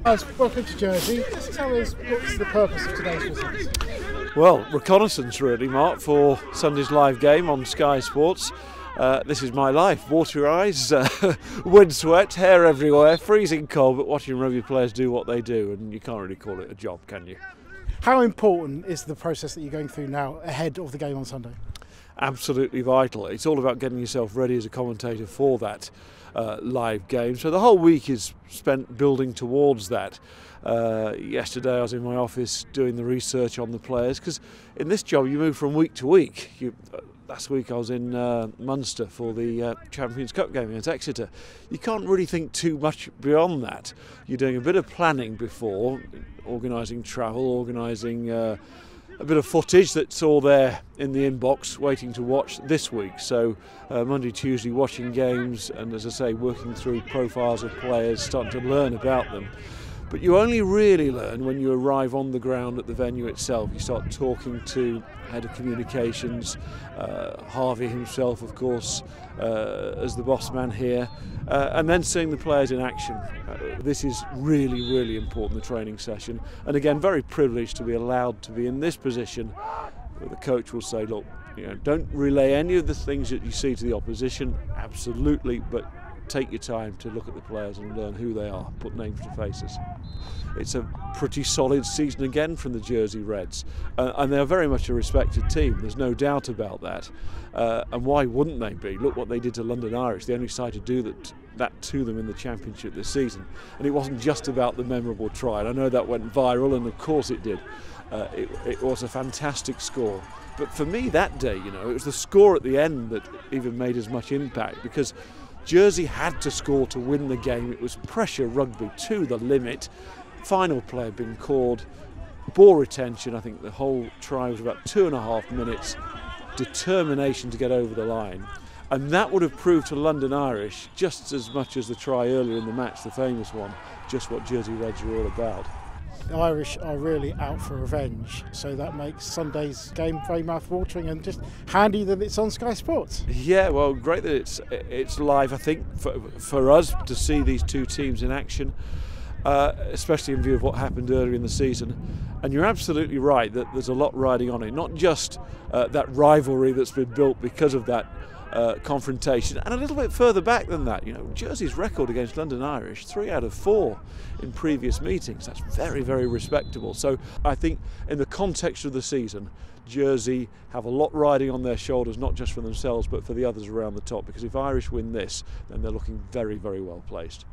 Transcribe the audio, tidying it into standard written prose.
Welcome to Jersey. Just tell us what's the purpose of today's visit? Well, reconnaissance really, Mark, for Sunday's live game on Sky Sports. This is my life. Watery eyes, windswept, hair everywhere, freezing cold, but watching rugby players do what they do, and you can't really call it a job, can you? How important is the process that you're going through now ahead of the game on Sunday? Absolutely vital. It's all about getting yourself ready as a commentator for that live game. So the whole week is spent building towards that. Yesterday I was in my office doing the research on the players, because in this job you move from week to week. Last week I was in Munster for the Champions Cup game against Exeter. You can't really think too much beyond that. You're doing a bit of planning before, organising travel, organising a bit of footage that's all there in the inbox waiting to watch this week. So Monday, Tuesday watching games and, as I say, working through profiles of players, starting to learn about them. But you only really learn when you arrive on the ground at the venue itself. You start talking to head of communications, Harvey himself, of course, as the boss man here, and then seeing the players in action. This is really, really important, the training session. And again, very privileged to be allowed to be in this position where the coach will say, look, don't relay any of the things that you see to the opposition, absolutely, but take your time to look at the players and learn who they are, put names to faces. It's a pretty solid season again from the Jersey Reds, and they're very much a respected team, there's no doubt about that. And why wouldn't they be? Look what they did to London Irish, the only side to do that to them in the Championship this season. And it wasn't just about the memorable try, and I know that went viral, and of course it did. It was a fantastic score. But for me that day, it was the score at the end that even made as much impact, because Jersey had to score to win the game. It was pressure rugby to the limit. Final play had been called. Ball retention, I think the whole try was about 2.5 minutes. Determination to get over the line. And that would have proved to London Irish, just as much as the try earlier in the match, the famous one, just what Jersey Reds are all about. The Irish are really out for revenge, so that makes Sunday's game very mouth-watering, and just handy that it's on Sky Sports. Yeah, well, great that it's live, I think, for us to see these two teams in action, especially in view of what happened earlier in the season. And you're absolutely right that there's a lot riding on it, not just that rivalry that's been built because of that confrontation, and a little bit further back than that. Jersey's record against London Irish, 3 out of 4 in previous meetings. That's very, very respectable. So I think in the context of the season, Jersey have a lot riding on their shoulders, not just for themselves but for the others around the top, because if Irish win this, then they're looking very, very well placed.